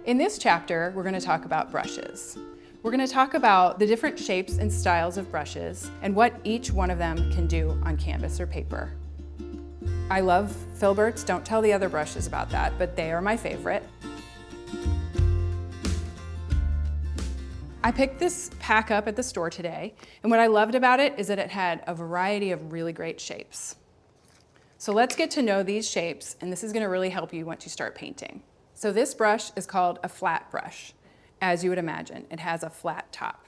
In this chapter, we're going to talk about brushes. We're going to talk about the different shapes and styles of brushes and what each one of them can do on canvas or paper. I love filberts. Don't tell the other brushes about that, but they are my favorite. I picked this pack up at the store today, and what I loved about it is that it had a variety of really great shapes. So let's get to know these shapes, and this is going to really help you once you start painting. So this brush is called a flat brush. As you would imagine, it has a flat top.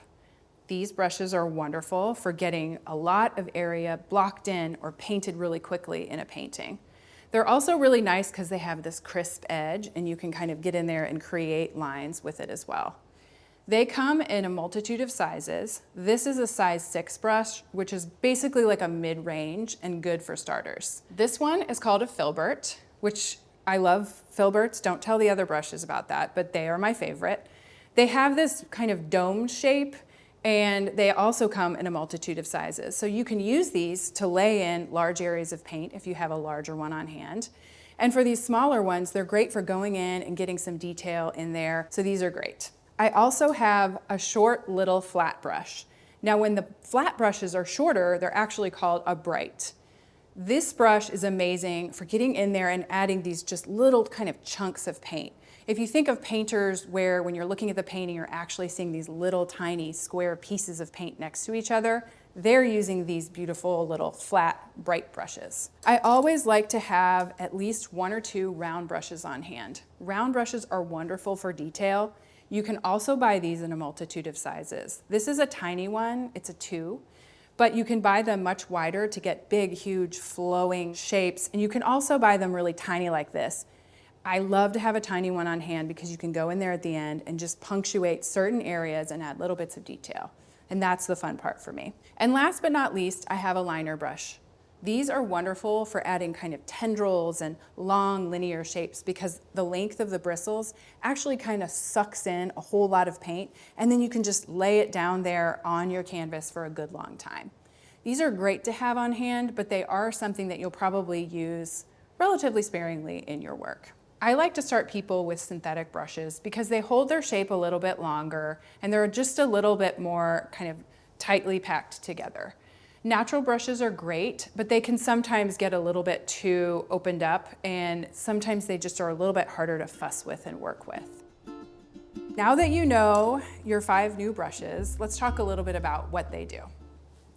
These brushes are wonderful for getting a lot of area blocked in or painted really quickly in a painting. They're also really nice because they have this crisp edge, and you can kind of get in there and create lines with it as well. They come in a multitude of sizes. This is a size 6 brush, which is basically like a mid-range and good for starters. This one is called a filbert, which I love filberts. Don't tell the other brushes about that, but they are my favorite. They have this kind of domed shape, and they also come in a multitude of sizes. So you can use these to lay in large areas of paint if you have a larger one on hand. And for these smaller ones, they're great for going in and getting some detail in there. So these are great. I also have a short little flat brush. Now when the flat brushes are shorter, they're actually called a bright. This brush is amazing for getting in there and adding these just little kind of chunks of paint. If you think of painters where when you're looking at the painting, you're actually seeing these little tiny square pieces of paint next to each other, they're using these beautiful little flat, bright brushes. I always like to have at least 1 or 2 round brushes on hand. Round brushes are wonderful for detail. You can also buy these in a multitude of sizes. This is a tiny one, it's a 2. But you can buy them much wider to get big, huge, flowing shapes. And you can also buy them really tiny like this. I love to have a tiny one on hand because you can go in there at the end and just punctuate certain areas and add little bits of detail. And that's the fun part for me. And last but not least, I have a liner brush. These are wonderful for adding kind of tendrils and long linear shapes because the length of the bristles actually kind of sucks in a whole lot of paint, and then you can just lay it down there on your canvas for a good long time. These are great to have on hand, but they are something that you'll probably use relatively sparingly in your work. I like to start people with synthetic brushes because they hold their shape a little bit longer and they're just a little bit more kind of tightly packed together. Natural brushes are great, but they can sometimes get a little bit too opened up, and sometimes they just are a little bit harder to fuss with and work with. Now that you know your 5 new brushes, let's talk a little bit about what they do.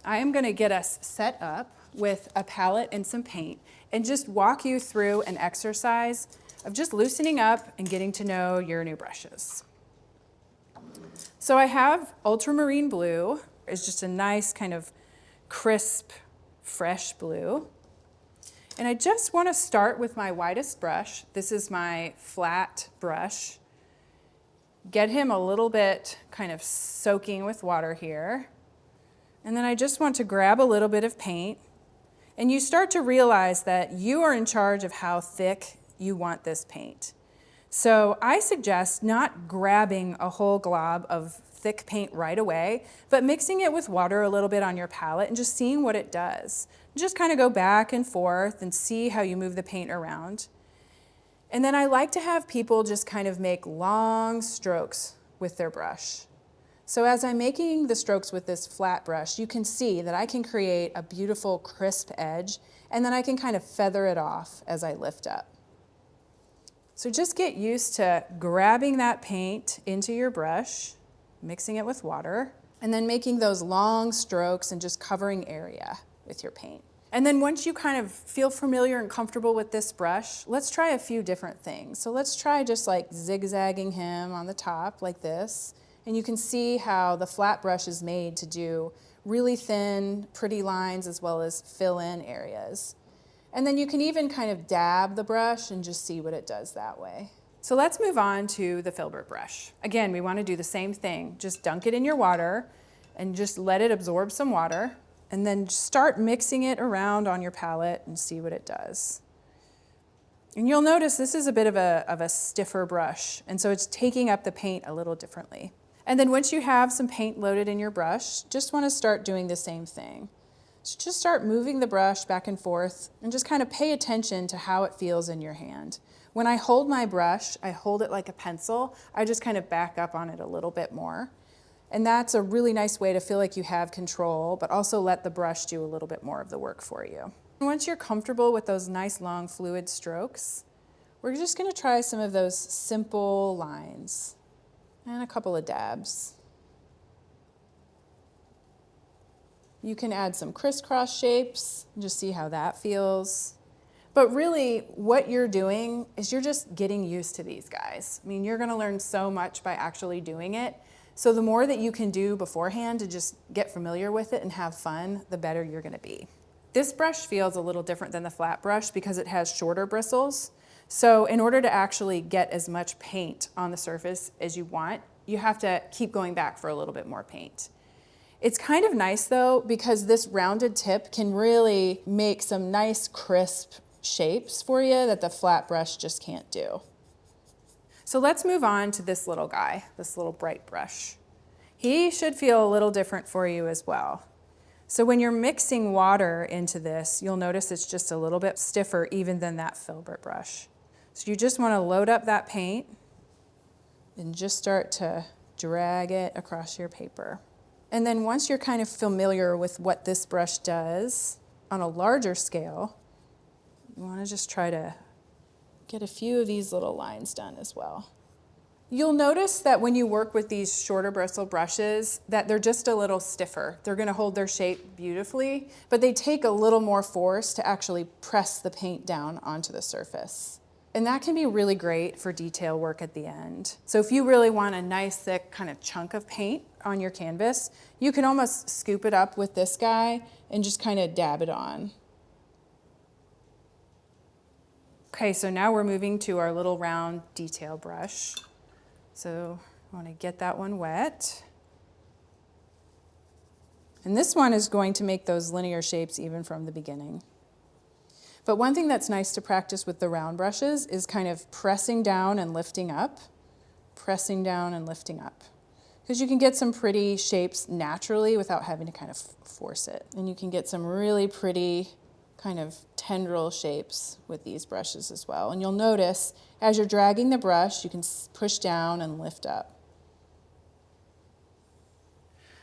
I am going to get us set up with a palette and some paint and just walk you through an exercise of just loosening up and getting to know your new brushes. So I have ultramarine blue. It's just a nice kind of crisp, fresh blue. And I just want to start with my widest brush. This is my flat brush. Get him a little bit kind of soaking with water here. And then I just want to grab a little bit of paint. And you start to realize that you are in charge of how thick you want this paint. So I suggest not grabbing a whole glob of thick paint right away, but mixing it with water a little bit on your palette and just seeing what it does. Just kind of go back and forth and see how you move the paint around. And then I like to have people just kind of make long strokes with their brush. So as I'm making the strokes with this flat brush, you can see that I can create a beautiful crisp edge, and then I can kind of feather it off as I lift up. So just get used to grabbing that paint into your brush, mixing it with water, and then making those long strokes and just covering area with your paint. And then once you kind of feel familiar and comfortable with this brush, let's try a few different things. So let's try just like zigzagging him on the top like this. And you can see how the flat brush is made to do really thin, pretty lines as well as fill in areas. And then you can even kind of dab the brush and just see what it does that way. So let's move on to the filbert brush. Again, we want to do the same thing. Just dunk it in your water and just let it absorb some water, and then start mixing it around on your palette and see what it does. And you'll notice this is a bit of a stiffer brush, and so it's taking up the paint a little differently. And then once you have some paint loaded in your brush, just want to start doing the same thing. So just start moving the brush back and forth and just kind of pay attention to how it feels in your hand. When I hold my brush, I hold it like a pencil. I just kind of back up on it a little bit more. And that's a really nice way to feel like you have control, but also let the brush do a little bit more of the work for you. Once you're comfortable with those nice long fluid strokes, we're just gonna try some of those simple lines and a couple of dabs. You can add some crisscross shapes and just see how that feels. But really, what you're doing is you're just getting used to these guys. I mean, you're gonna learn so much by actually doing it. So the more that you can do beforehand to just get familiar with it and have fun, the better you're gonna be. This brush feels a little different than the flat brush because it has shorter bristles. So in order to actually get as much paint on the surface as you want, you have to keep going back for a little bit more paint. It's kind of nice though, because this rounded tip can really make some nice crisp shapes for you that the flat brush just can't do. So let's move on to this little guy, this little bright brush. He should feel a little different for you as well. So when you're mixing water into this, you'll notice it's just a little bit stiffer even than that filbert brush. So you just want to load up that paint and just start to drag it across your paper. And then once you're kind of familiar with what this brush does on a larger scale, you want to just try to get a few of these little lines done as well. You'll notice that when you work with these shorter bristle brushes that they're just a little stiffer. They're going to hold their shape beautifully, but they take a little more force to actually press the paint down onto the surface. And that can be really great for detail work at the end. So if you really want a nice thick kind of chunk of paint on your canvas, you can almost scoop it up with this guy and just kind of dab it on. Okay, so now we're moving to our little round detail brush. So I want to get that one wet. And this one is going to make those linear shapes even from the beginning. But one thing that's nice to practice with the round brushes is kind of pressing down and lifting up, pressing down and lifting up. Because you can get some pretty shapes naturally without having to kind of force it. And you can get some really pretty kind of tendril shapes with these brushes as well. And you'll notice as you're dragging the brush, you can push down and lift up.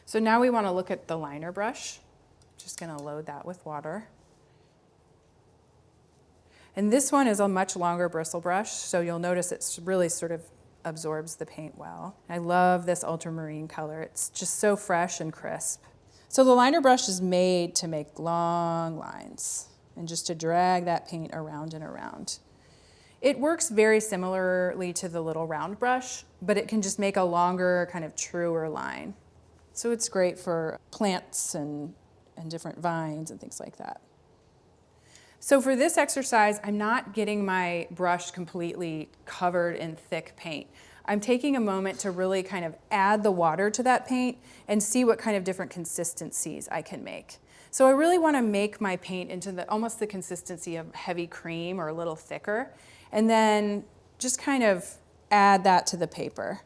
So now we want to look at the liner brush. Just going to load that with water. And this one is a much longer bristle brush, so you'll notice it's really sort of absorbs the paint well. I love this ultramarine color. It's just so fresh and crisp. So the liner brush is made to make long lines and just to drag that paint around and around. It works very similarly to the little round brush, but it can just make a longer, kind of truer line. So it's great for plants and different vines and things like that. So for this exercise, I'm not getting my brush completely covered in thick paint. I'm taking a moment to really kind of add the water to that paint and see what kind of different consistencies I can make. So I really want to make my paint into almost the consistency of heavy cream or a little thicker, and then just kind of add that to the paper.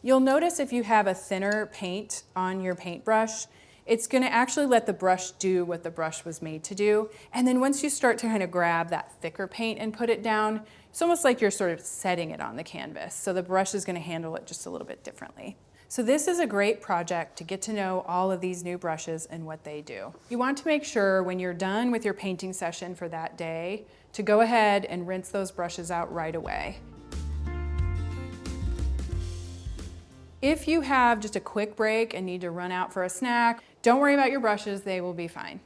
You'll notice if you have a thinner paint on your paintbrush, it's going to actually let the brush do what the brush was made to do. And then once you start to kind of grab that thicker paint and put it down, it's almost like you're sort of setting it on the canvas. So the brush is going to handle it just a little bit differently. So this is a great project to get to know all of these new brushes and what they do. You want to make sure when you're done with your painting session for that day to go ahead and rinse those brushes out right away. If you have just a quick break and need to run out for a snack, don't worry about your brushes, they will be fine.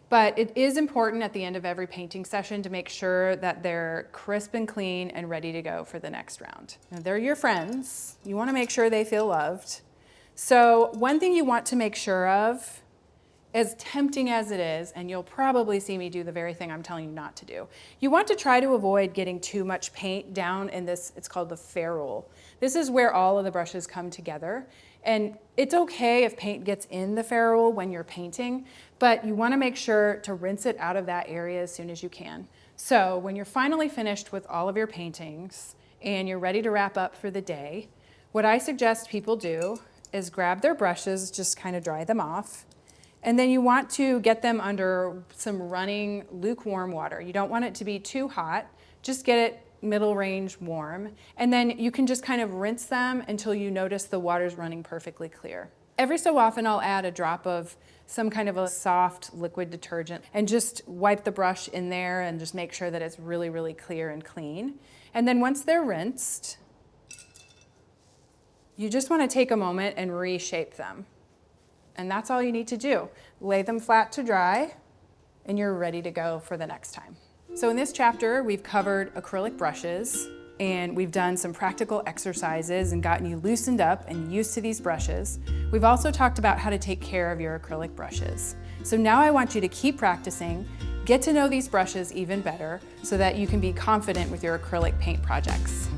But it is important at the end of every painting session to make sure that they're crisp and clean and ready to go for the next round. Now, they're your friends. You want to make sure they feel loved. So one thing you want to make sure of, as tempting as it is, and you'll probably see me do the very thing I'm telling you not to do, you want to try to avoid getting too much paint down in this, it's called the ferrule. This is where all of the brushes come together. And it's okay if paint gets in the ferrule when you're painting, but you want to make sure to rinse it out of that area as soon as you can. So when you're finally finished with all of your paintings and you're ready to wrap up for the day, what I suggest people do is grab their brushes, just kind of dry them off, and then you want to get them under some running lukewarm water. You don't want it to be too hot Just get it middle range warm, and then you can just kind of rinse them until you notice the water's running perfectly clear. Every so often I'll add a drop of some kind of a soft liquid detergent and just wipe the brush in there and just make sure that it's really, really clear and clean. And then once they're rinsed, you just want to take a moment and reshape them. And that's all you need to do. Lay them flat to dry, and you're ready to go for the next time. So in this chapter, we've covered acrylic brushes, and we've done some practical exercises and gotten you loosened up and used to these brushes. We've also talked about how to take care of your acrylic brushes. So now I want you to keep practicing, get to know these brushes even better so that you can be confident with your acrylic paint projects.